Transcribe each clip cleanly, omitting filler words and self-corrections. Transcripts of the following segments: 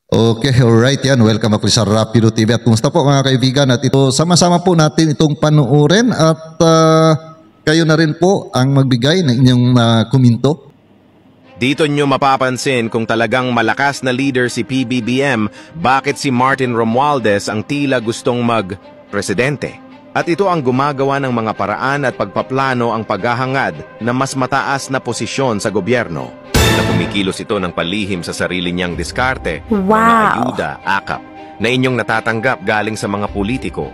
Okay, alright yan. Welcome ako sa Rapido TV. At kumusta po mga kaibigan? At ito, sama-sama po natin itong panuorin at kayo na rin po ang magbigay ng inyong komento. Dito nyo mapapansin kung talagang malakas na leader si PBBM, bakit si Martin Romualdez ang tila gustong mag-presidente. At ito ang gumagawa ng mga paraan at pagpaplano ang paghahangad na mas mataas na posisyon sa gobyerno. Na kumikilos ito ng palihim sa sarili niyang diskarte, mga ayuda, akap, na inyong natatanggap galing sa mga politiko.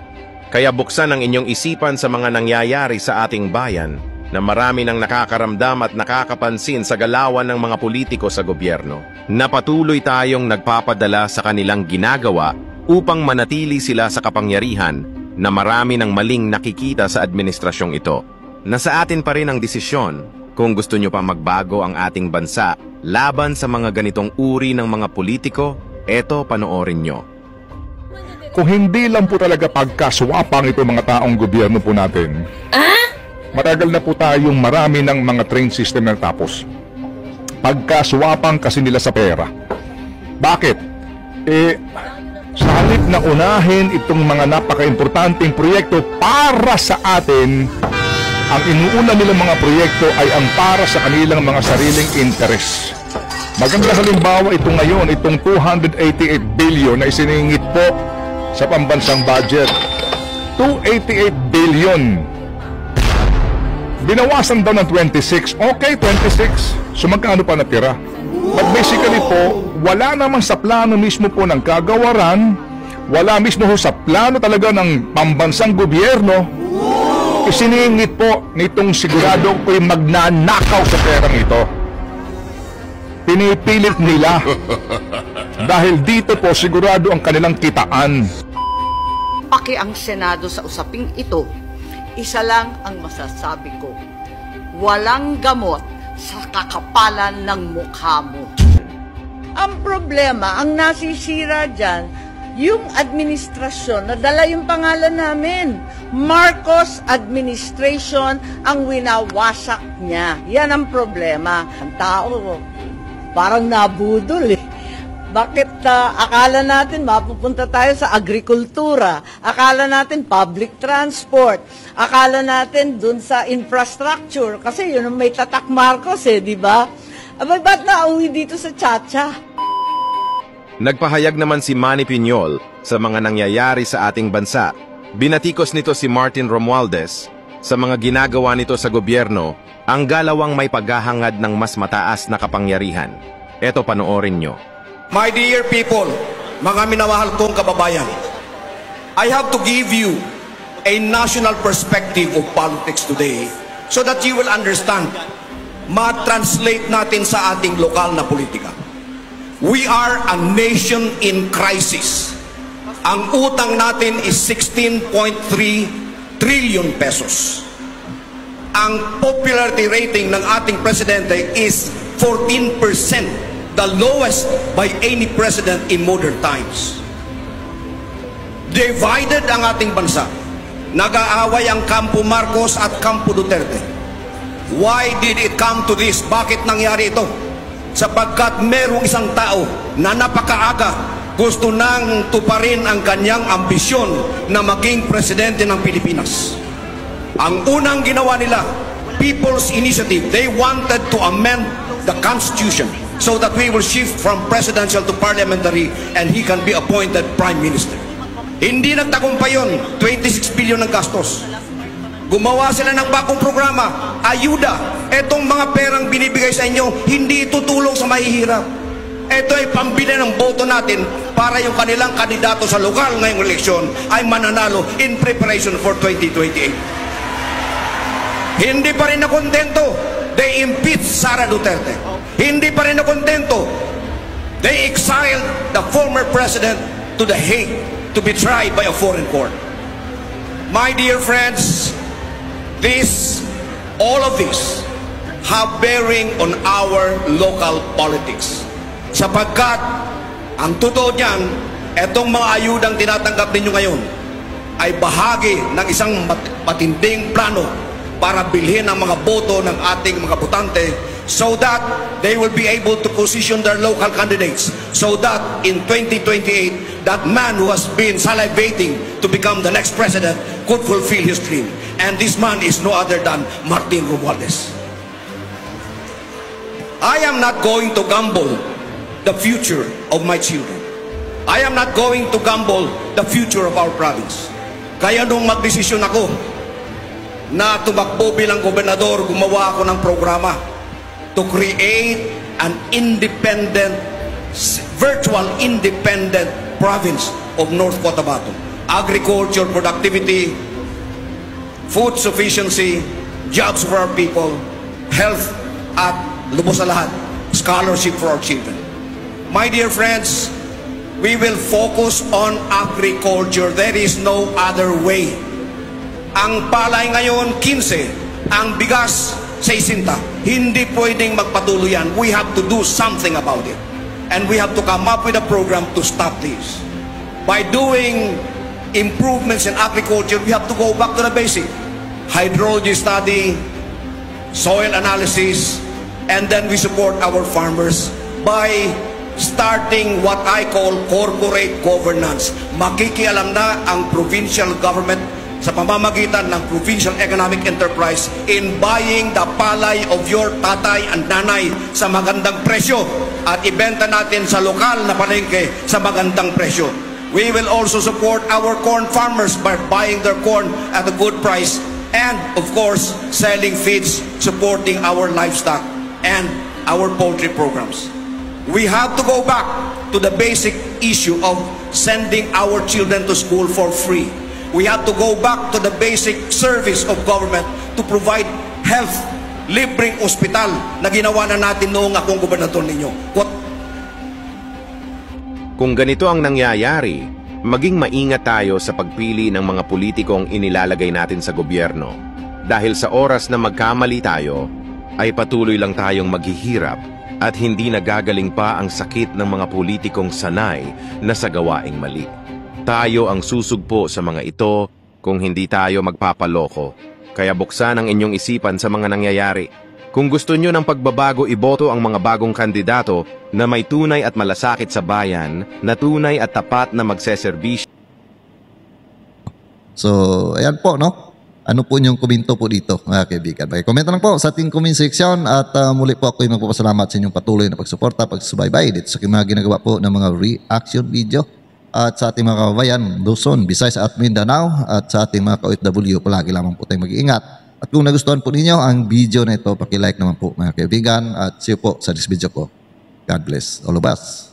Kaya buksan ang inyong isipan sa mga nangyayari sa ating bayan, na marami nang nakakaramdam at nakakapansin sa galawan ng mga politiko sa gobyerno, na patuloy tayong nagpapadala sa kanilang ginagawa upang manatili sila sa kapangyarihan, na marami ng maling nakikita sa administrasyong ito. Nasa atin pa rin ang desisyon kung gusto nyo pa magbago ang ating bansa laban sa mga ganitong uri ng mga politiko. Eto, panoorin nyo. Kung hindi lang po talaga pagkaswapang ito mga taong gobyerno po natin, matagal na po tayong marami ng mga train system na tapos. Pagkaswapang kasi nila sa pera. Bakit? Sa halip na unahin itong mga napaka-importanteng proyekto para sa atin, ang inuuna nilang mga proyekto ay ang para sa kanilang mga sariling interes. Maganda halimbawa ito ngayon, itong 288 billion na isiningit po sa pambansang budget. 288 billion. Binawasan daw ng 26. Okay, 26. So magkano pa natira? But basically po, wala naman sa plano mismo po ng kagawaran, wala mismo po sa plano talaga ng pambansang gobyerno, isiningit po nitong sigurado ko'y magnanakaw sa perang ito. Pinipilit nila. Dahil dito po sigurado ang kanilang kitaan. Paki ang Senado sa usaping ito, isa lang ang masasabi ko. Walang gamot sa kakapalan ng mukha mo. Ang problema, ang nasisira dyan, yung administrasyon, nadala yung pangalan namin. Marcos administration ang winawasak niya. Yan ang problema. Ang tao, parang nabudol eh. Bakit akala natin mapupunta tayo sa agrikultura? Akala natin public transport? Akala natin dun sa infrastructure? Kasi yun ang may tatak Marcos eh, di ba? Abay, ba't nauwi dito sa Chacha? Nagpahayag naman si Manny Piñol sa mga nangyayari sa ating bansa. Binatikos nito si Martin Romualdez sa mga ginagawa nito sa gobyerno, ang galawang may paghahangad ng mas mataas na kapangyarihan. Eto, panoorin nyo. My dear people, mga minamahal kong kababayan, I have to give you a national perspective of politics today so that you will understand, ma-translate natin sa ating lokal na politika. We are a nation in crisis. Ang utang natin is 16.3 trillion pesos. Ang popularity rating ng ating presidente is 14%, the lowest by any president in modern times. Divided ang ating bansa. Nag-aaway ang kampo Marcos at kampo Duterte. Why did it come to this? Bakit nangyari ito? Sapagkat merong isang tao na napakaaga gusto nang tuparin ang kanyang ambisyon na maging presidente ng Pilipinas. Ang unang ginawa nila, People's Initiative, they wanted to amend the Constitution so that we will shift from presidential to parliamentary and he can be appointed Prime Minister. Hindi nagtagumpay yun, 26 billion ng gastos. Gumawa sila ng bagong programa, ayuda. Etong mga perang binibigay sa inyo, hindi tutulong sa mahihirap. Ito ay pambili ng boto natin para yung kanilang kandidato sa lokal ngayong eleksyon ay mananalo in preparation for 2028. Hindi pa rin nakontento, they impeached Sara Duterte. Hindi pa rin nakontento, they exiled the former president to The Hague to be tried by a foreign court. My dear friends, all of this have bearing on our local politics. Sapagkat, ang totoo niyan, etong mga ayudang tinatanggap ninyo ngayon ay bahagi ng isang matinding plano para bilhin ang mga boto ng ating mga botante so that they will be able to position their local candidates, so that in 2028, that man who has been salivating to become the next president could fulfill his dream. And this man is no other than Martin Romualdez. I am not going to gamble the future of my children. I am not going to gamble the future of our province. Kaya nung magdesisyon ako na tumakbo bilang gobernador, gumawa ako ng programa to create an independent, virtual independent province of North Cotabato. Agriculture, productivity, food sufficiency, jobs for our people, health, at lubos sa lahat, scholarship for our children. My dear friends, we will focus on agriculture. There is no other way. Ang palay ngayon, 15. Ang bigas, 60. Hindi pwedeng magpatuloy yan. We have to do something about it. And we have to come up with a program to stop this. By doing improvements in agriculture, we have to go back to the basic. Hydrology study, soil analysis, and then we support our farmers by starting what I call corporate governance. Makikialam na ang provincial government sa pamamagitan ng provincial economic enterprise in buying the palay of your tatay and nanay sa magandang presyo at ibenta natin sa lokal na palengke sa magandang presyo. We will also support our corn farmers by buying their corn at a good price and, of course, selling feeds, supporting our livestock and our poultry programs. We have to go back to the basic issue of sending our children to school for free. We have to go back to the basic service of government to provide health, libreng ospital na ginawa na natin noong akong gobernador ninyo. Kung ganito ang nangyayari, maging maingat tayo sa pagpili ng mga politikong inilalagay natin sa gobyerno. Dahil sa oras na magkamali tayo, ay patuloy lang tayong maghihirap at hindi nagagaling pa ang sakit ng mga politikong sanay na sa gawaing mali. Tayo ang susugpo sa mga ito kung hindi tayo magpapaloko. Kaya buksan ang inyong isipan sa mga nangyayari. Kung gusto nyo ng pagbabago, iboto ang mga bagong kandidato na may tunay at malasakit sa bayan, na tunay at tapat na magseserbisyo. So, ayan po, no? Ano po yung komento po dito, mga kaibigan? Komento lang po sa ating comment section at muli po ako yung magpapasalamat sa inyong patuloy na pagsuporta, pagsubaybay dito sa mga ginagawa po ng mga reaction video at sa ating mga kababayan, Luzon, Visayas at Mindanao at sa ating mga ka-OFW, palagi lamang po tayong mag-iingat. At kung nagustuhan po ninyo ang video na ito, paki-like naman po mga kaibigan at see you po sa next video ko. God bless all of us.